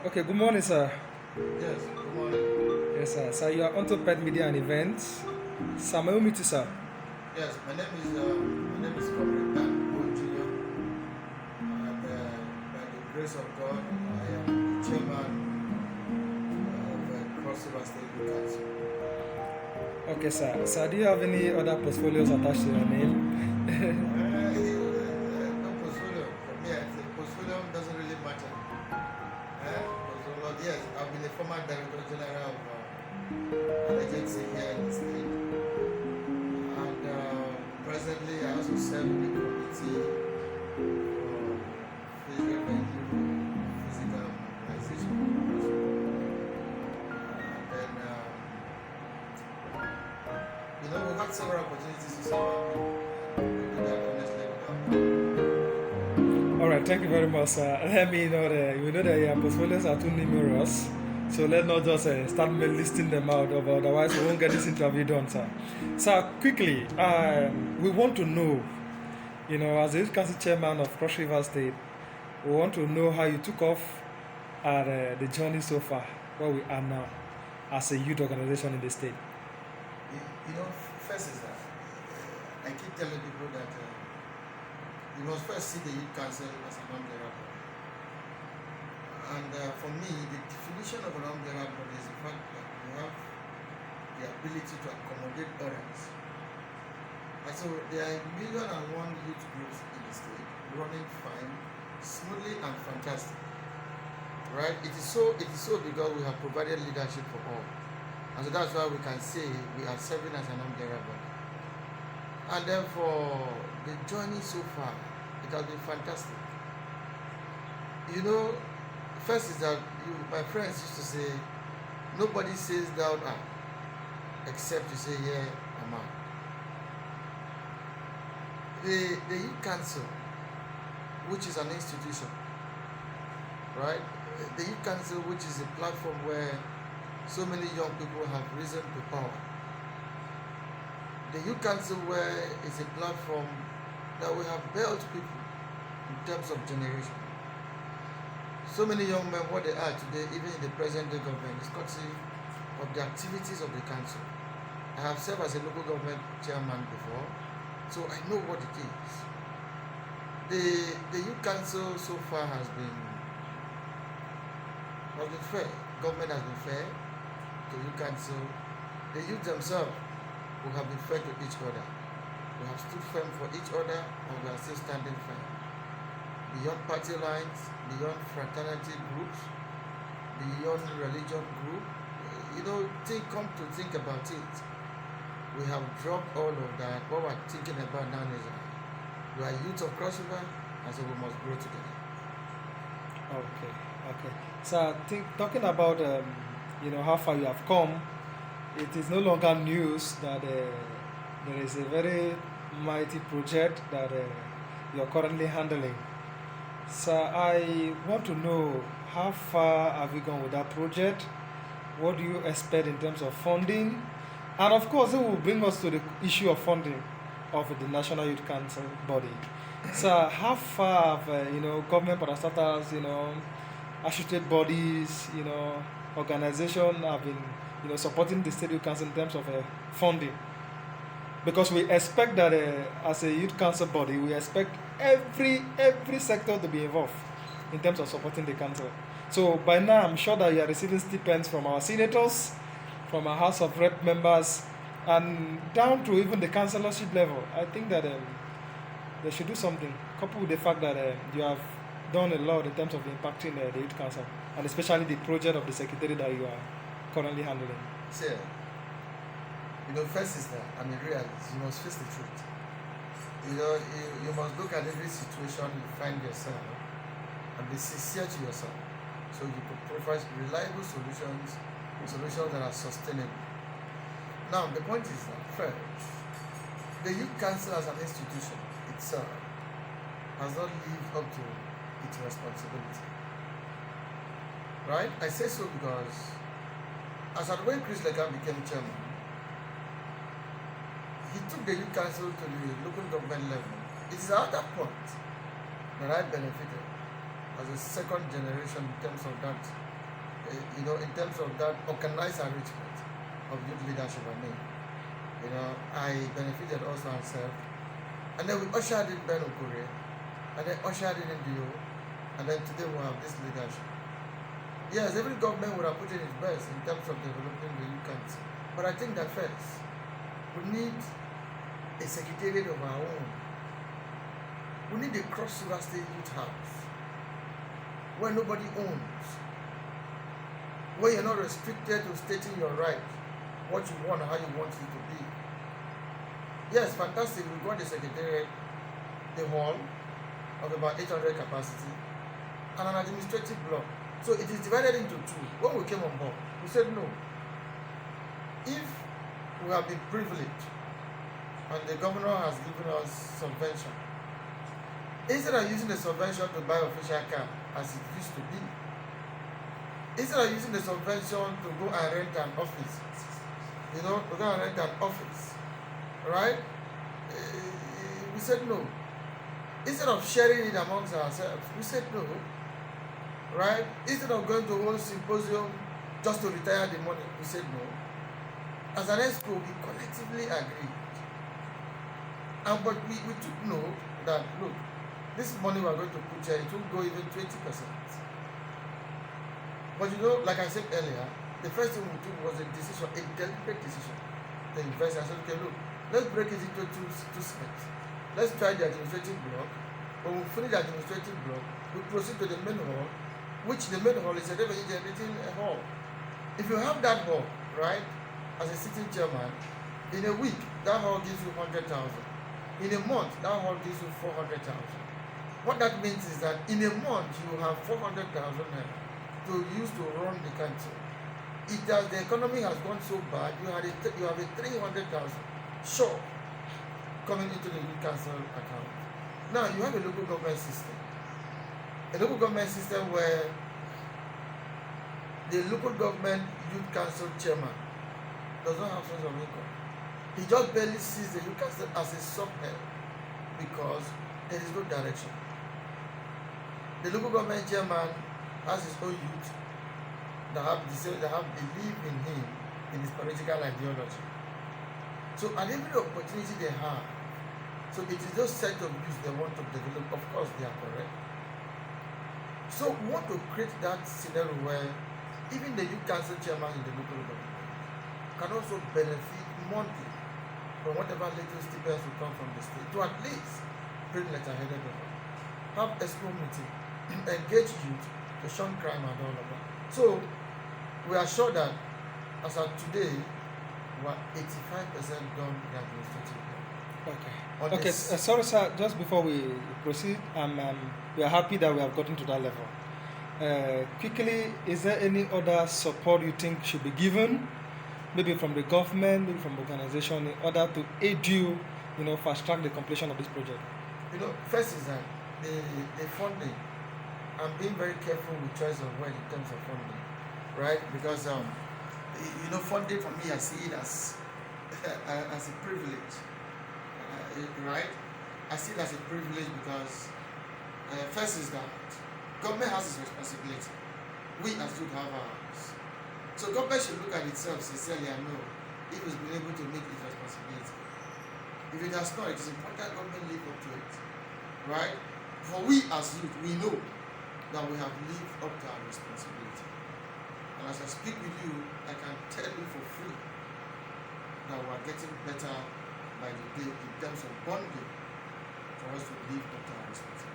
Okay, good morning, sir. Yes, good morning. Yes, sir. Sir, you are onto Pet Media and Events. Sir, may we meet you, sir? Yes, my name is Comr Junior, and by the grace of God, I am the chairman of Cross River State Youth Council. Okay, sir. Sir, do you have any other portfolios attached to your name? No portfolio for me. I say portfolio doesn't really matter. Portfolio, yes, I've been a former director general of an agency here in the state, and presently I also serve in the committee for physical venue, physical mobilization. Then, we had several opportunities to serve our people, and we do that honestly without. All right, thank you very much, sir. Let me know that we know that your portfolios are too numerous, so let's not just start listing them out, otherwise we won't get this interview done, sir. Sir, quickly, we want to know, as the Youth Council chairman of Cross River State, we want to know how you took off at the journey so far, where we are now as a youth organization in the state. First is that I keep telling people that you must first see the youth council as an umbrella body. And for me, the definition of an umbrella body is the fact that you have the ability to accommodate others. And so there are 1,000,001 youth groups in the state running fine, smoothly and fantastic. Right? It is so because we have provided leadership for all. And so that's why we can say we are serving as an umbrella body. And then for the journey so far, it has been fantastic. First is that my friends used to say, nobody says thou art, except you say, yeah, am I. The youth council, which is an institution, right? The youth council, which is a platform where so many young people have risen to power. The youth council, where is a platform that we have built people in terms of generation. So many young men, what they are today, even in the present day government, is courtesy of the activities of the council. I have served as a local government chairman before, so I know what it is. The youth council so far has been fair. Government has been fair to youth council. The youth themselves who have been fair to each other. We have stood firm for each other, and we are still standing firm. Beyond party lines, beyond fraternity groups, beyond religion group, come to think about it. We have dropped all of that. What we're thinking about now is we are youth of Cross River, and so we must grow together. Okay. So talking about how far you have come, it is no longer news that there is a very mighty project that you are currently handling. So I want to know, how far have you gone with that project? What do you expect in terms of funding? And of course, it will bring us to the issue of funding of the National Youth Council body. So how far have government parastatals, associated bodies, organization have been supporting the state youth council in terms of funding? Because we expect that as a youth council body, we expect every sector to be involved in terms of supporting the council. So by now, I'm sure that you are receiving stipends from our senators, from our House of Rep members, and down to even the councillorship level. I think that they should do something, coupled with the fact that you have done a lot in terms of impacting the youth council, and especially the project of the Secretariat that you are currently handling. See, first is that I'm a realist. You must face the truth. You must look at every situation you find yourself and be sincere to yourself, so you could provide reliable solutions that are sustainable. Now, the point is that first, the youth council as an institution itself has not lived up to its responsibility. Right? I say so because as at when Chris Lega became chairman, he took the youth council to the local government level. It is at that point that I benefited. as a second generation in terms of that, in terms of that organized arrangement of youth leadership. I benefited also myself. And then we ushered in Ben Okure, and then ushered in Indio, and then today we have this leadership. Yes, every government would have put in its best in terms of developing the youth council. But I think that first, we need a secretariat of our own. We need a cross-river state youth house where nobody owns, where you're not restricted to stating your right, what you want, how you want it to be. Yes, fantastic. We got the secretariat, the hall of about 800 capacity, and an administrative block. So it is divided into two. When we came on board, we said no. If we have been privileged and the governor has given us subvention, instead of using the subvention to buy official car as it used to be, instead of using the subvention to go and rent an office, right? We said no. Instead of sharing it amongst ourselves, we said no. Right? Instead of going to a whole symposium just to retire the money, we said no. As an ESCO, we collectively agreed. But we took note that, look, this money we're going to put here, it will go even 20%. But like I said earlier, the first thing we took was a decision, a deliberate decision to invest. I said, okay, look, let's break it into two segments. Let's try the administrative block. When we finish the administrative block, we proceed to the main hall, which the main hall is a revenue generating hall. If you have that hall, right, as a sitting chairman, in a week, that hall gives you 100,000. In a month, that hall gives you 400,000. What that means is that in a month, you have 400,000 to use to run the country. The economy has gone so bad, you have a 300,000 short coming into the youth council account. Now, you have a local government system. A local government system where the local government youth council chairman does not have source of income. He just barely sees the youth council as a sub-head because there is no direction. The local government chairman has his own youth that have belief in him, in his political ideology. So at every opportunity they have, so it is those set of views they want to develop. Of course, they are correct. So we want to create that scenario where even the youth council chairman in the local government can also benefit monthly from whatever little stipends will come from the state to at least bring letter-headed government, have ESCO meeting, engage youth to shun crime and all of that. So we are sure that as of today, we are 85% done with the administrative work. Okay. Sorry, sir. Just before we proceed, we are happy that we have gotten to that level. Quickly, is there any other support you think should be given, maybe from the government, maybe from organization, in order to aid you, fast track the completion of this project? First is that the funding. I'm being very careful with choice of word in terms of funding, right? Because funding for me, I see it as a privilege, right? I see it as a privilege because first is that government has its responsibility. We as youth have ours. So government should look at itself sincerely and know if it's been able to meet its responsibility. If it has not, it is important government live up to it, right? For we as youth, we know that we have lived up to our responsibility. And as I speak with you, I can tell you for free that we are getting better by the day in terms of bonding for us to live up to our responsibility.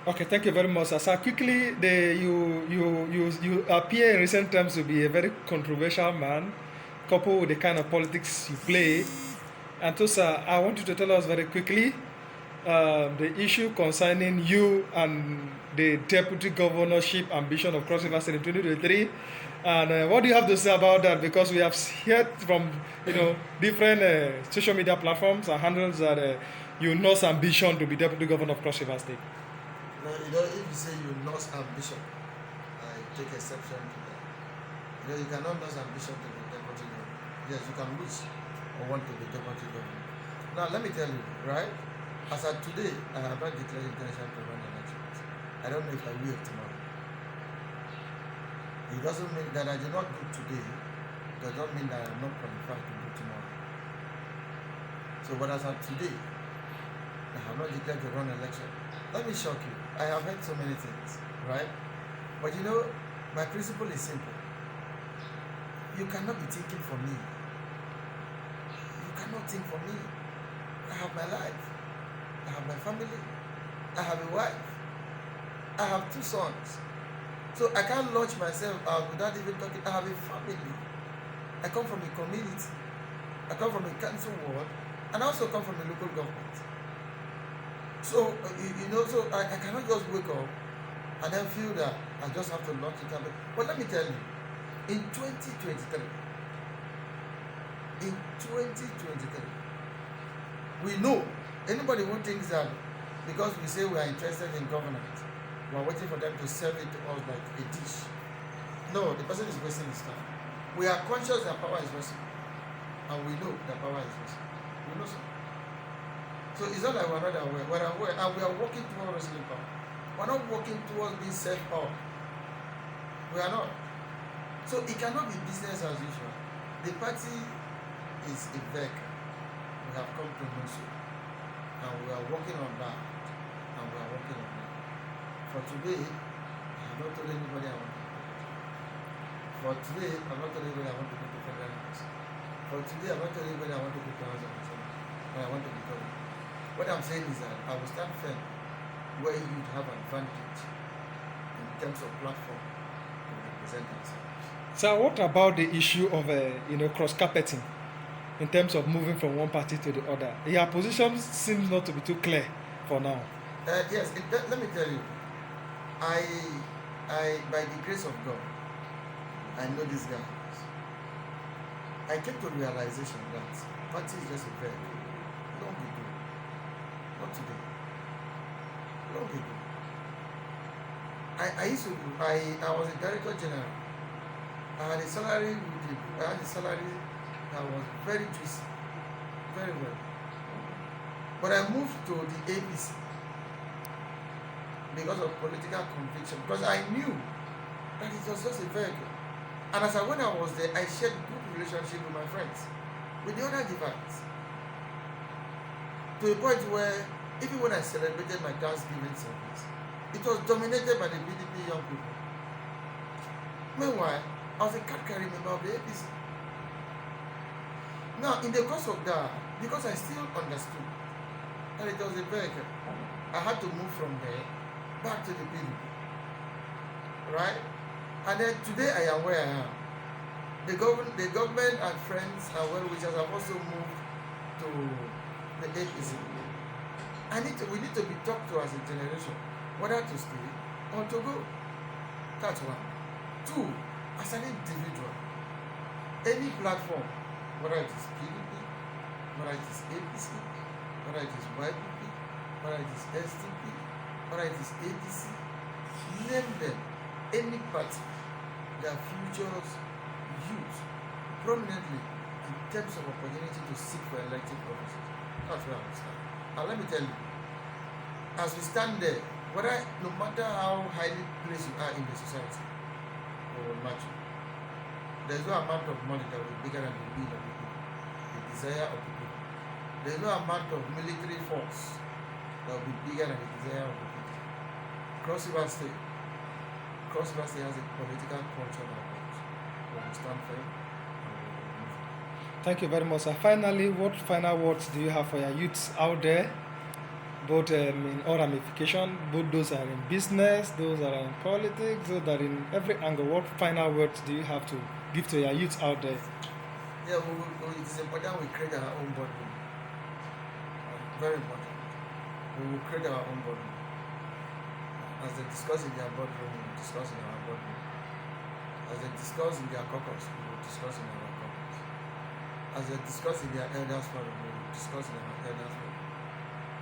Okay, thank you very much, sir. Quickly, you appear in recent times to be a very controversial man, coupled with the kind of politics you play. And so, sir, I want you to tell us very quickly the issue concerning you and the deputy governorship ambition of Cross River State in 2023. And what do you have to say about that? Because we have heard from different social media platforms and handles that you nurse ambition to be deputy governor of Cross River State. Now, if you say you nurse ambition, I take exception to that. You cannot nurse ambition to be deputy governor. Yes, you can wish or want to be deputy governor. Now, let me tell you, right? As of today, I have not declared intention to run elections. I don't know if I will tomorrow. It doesn't mean that I do not do today, does not mean that I'm not qualified to do tomorrow. So, but as of today, I have not declared to run election. Let me shock you. I have heard so many things, right? But you know, my principle is simple. You cannot be thinking for me. You cannot think for me. I have my life. I have my family. I have a wife. I have 2 sons. So I can't launch myself out without even talking. I have a family. I come from a community. I come from a council ward. And I also come from a local government. So, so I cannot just wake up and then feel that I just have to launch it. But let me tell you, in 2023, we know anybody who thinks that because we say we are interested in governance, we are waiting for them to serve it to us like a dish. No, the person is wasting his time. We are conscious that power is wasting, and we know that power is wasting. We know so. So it's not like we're not aware. We're aware, and we are working towards wrestling power. We're not working towards being self-power. We are not. So it cannot be business as usual. The party is a vehicle. We have come to know so. And we are working on that. And we are working on that. For today, I have not told anybody I want to go. For today, I'm not telling anybody I want to go to federal house. For today, I'm not telling anybody I want to go to house of assembly. And I want to be governor. What I'm saying is that I will stand firm where you have advantage in terms of platform to represent ourselves. So what about the issue of cross-carpeting in terms of moving from one party to the other? Your position seems not to be too clear for now. Yes, let me tell you, I by the grace of God, I know these guys. I came to realization that party is just a vehicle. Long ago, not today. Long ago. I was a director general. I had a salary that was very juicy, very well. But I moved to the APC because of political conviction, because I knew that it was just a vehicle. And when I was there, I shared good relationship with my friends, with the other divides, to a point where even when I celebrated my Thanksgiving service, it was dominated by the BDP young people. Meanwhile, I was a card-carrying member of the APC. Now, in the course of that, because I still understood that it was a vehicle, I had to move from there back to the BDP. Right? And then today I am where I am. The government and friends and well-wishers have also moved to the APC. We need to be talked to as a generation, whether to stay or to go. That's one. 2, as an individual, any platform, whether it is PDP, whether it is APC, whether it is YPP, whether it is SDP, whether it is ADC, name them, any party, their futures youth prominently in terms of opportunity to seek for elected offices. That's where I stand. And let me tell you, as we stand there, no matter how highly placed you are in the society, we will match you. There's no amount of money that will be bigger than the will of the people, the desire of the people. There's no amount of military force that will be bigger than the desire of the people. Cross River State has a political culture that works. We will stand firm and we will move. Thank you very much, sir. Finally, what final words do you have for your youths out there, both in all ramifications, both those are in business, those are in politics, those are in every angle? What final words do you have to give to your youths out there? Yeah, it is important we create our own boardroom. Very important. We will create our own boardroom. As they discuss in their boardroom, we will discuss in our boardroom. As they discuss in their caucus, we will discuss in our caucus. As they discuss in their elders forum, we will discuss in our elders forum.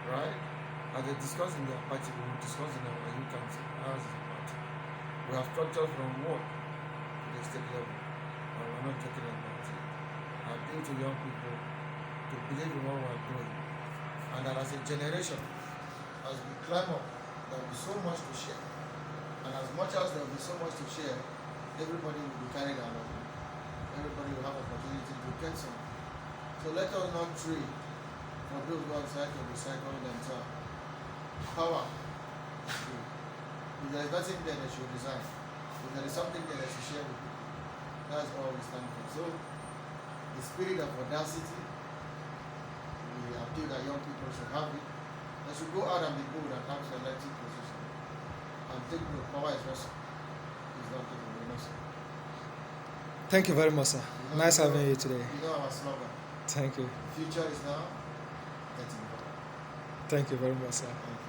Right? As they discuss in their party, we will discuss in our youth council. Ours is a party. We have structured from ward to the state level. And we're not joking about it. I appeal to young people to believe in what we're doing. And that as a generation, as we climb up, there will be so much to share. And as much as there will be so much to share, everybody will be carried along. Everybody will have opportunity to get some. So let us not trade for those who have tried to recycle themselves. Power is free. If there is nothing there, they should resign. If there is something there, they should share with people. That's all we stand for. So the spirit of audacity, we appeal that young people should have it. They should go out and be bold and have selective position. And take no power is wrestle. It's not taking the wrestle. Thank you very much, sir. Nice having you today. You know our slogan. Thank you. Future is now, getting better. Thank you very much, sir. Thank you.